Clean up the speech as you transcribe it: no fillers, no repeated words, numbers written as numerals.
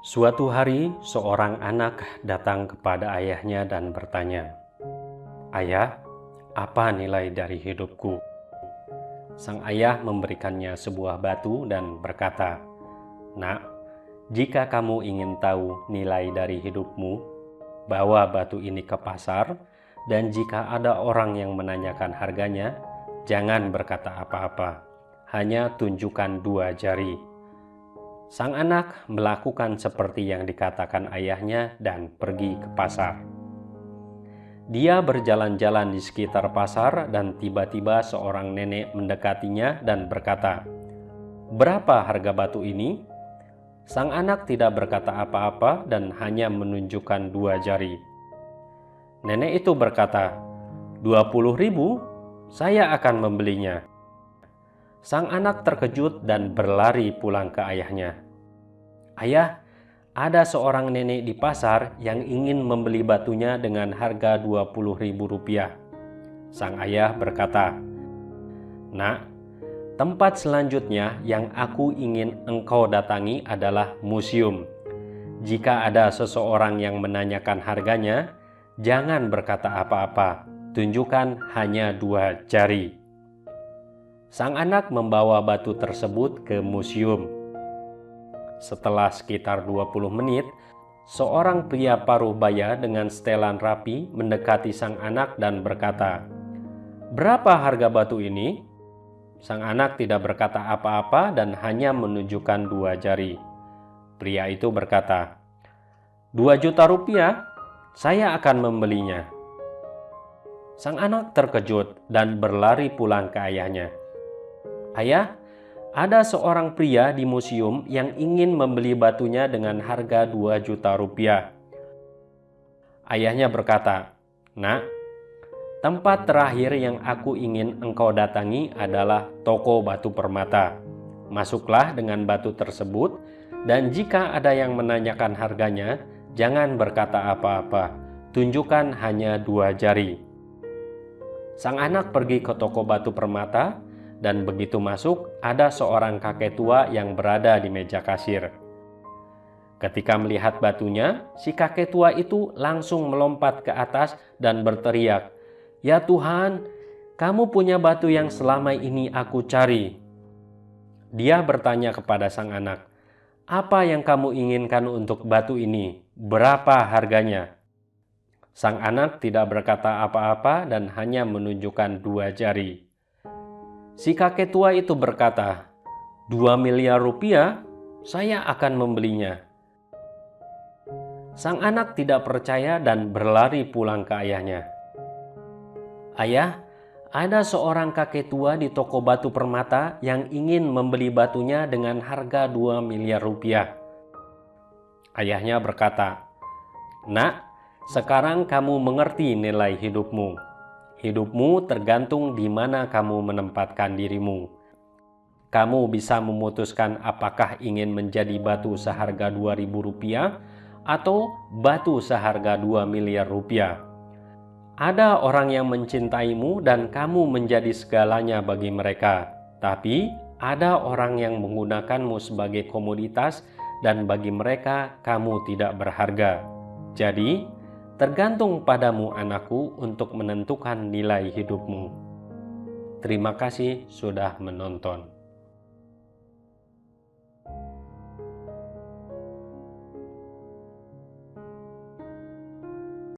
Suatu hari, seorang anak datang kepada ayahnya dan bertanya, "Ayah, apa nilai dari hidupku?" Sang ayah memberikannya sebuah batu dan berkata, "Nak, jika kamu ingin tahu nilai dari hidupmu, bawa batu ini ke pasar, dan jika ada orang yang menanyakan harganya, jangan berkata apa-apa, hanya tunjukkan 2 jari." Sang anak melakukan seperti yang dikatakan ayahnya dan pergi ke pasar. Dia berjalan-jalan di sekitar pasar dan tiba-tiba seorang nenek mendekatinya dan berkata, "Berapa harga batu ini?" Sang anak tidak berkata apa-apa dan hanya menunjukkan 2 jari. Nenek itu berkata, 20.000, saya akan membelinya." Sang anak terkejut dan berlari pulang ke ayahnya. "Ayah, ada seorang nenek di pasar yang ingin membeli batunya dengan harga 20.000 rupiah. Sang ayah berkata, "Nak, tempat selanjutnya yang aku ingin engkau datangi adalah museum. Jika ada seseorang yang menanyakan harganya, jangan berkata apa-apa, tunjukkan hanya 2 jari." Sang anak membawa batu tersebut ke museum. Setelah sekitar 20 menit, seorang pria paruh baya dengan setelan rapi mendekati sang anak dan berkata, "Berapa harga batu ini?" Sang anak tidak berkata apa-apa dan hanya menunjukkan 2 jari. Pria itu berkata, 2 juta rupiah, saya akan membelinya." Sang anak terkejut dan berlari pulang ke ayahnya. "Ayah, ada seorang pria di museum yang ingin membeli batunya dengan harga 2 juta rupiah. Ayahnya berkata, "Nak, tempat terakhir yang aku ingin engkau datangi adalah toko batu permata. Masuklah dengan batu tersebut, dan jika ada yang menanyakan harganya, jangan berkata apa-apa, tunjukkan hanya 2 jari." Sang anak pergi ke toko batu permata, dan begitu masuk, ada seorang kakek tua yang berada di meja kasir. Ketika melihat batunya, si kakek tua itu langsung melompat ke atas dan berteriak, "Ya Tuhan, kamu punya batu yang selama ini aku cari." Dia bertanya kepada sang anak, "Apa yang kamu inginkan untuk batu ini? Berapa harganya?" Sang anak tidak berkata apa-apa dan hanya menunjukkan 2 jari. Si kakek tua itu berkata, 2 miliar rupiah, saya akan membelinya." Sang anak tidak percaya dan berlari pulang ke ayahnya. "Ayah, ada seorang kakek tua di toko batu permata yang ingin membeli batunya dengan harga 2 miliar rupiah. Ayahnya berkata, "Nak, sekarang kamu mengerti nilai hidupmu. Hidupmu tergantung di mana kamu menempatkan dirimu. Kamu bisa memutuskan apakah ingin menjadi batu seharga 2.000 rupiah atau batu seharga 2 miliar rupiah. Ada orang yang mencintaimu dan kamu menjadi segalanya bagi mereka. Tapi ada orang yang menggunakanmu sebagai komoditas dan bagi mereka kamu tidak berharga. Jadi, tergantung padamu anakku untuk menentukan nilai hidupmu." Terima kasih sudah menonton.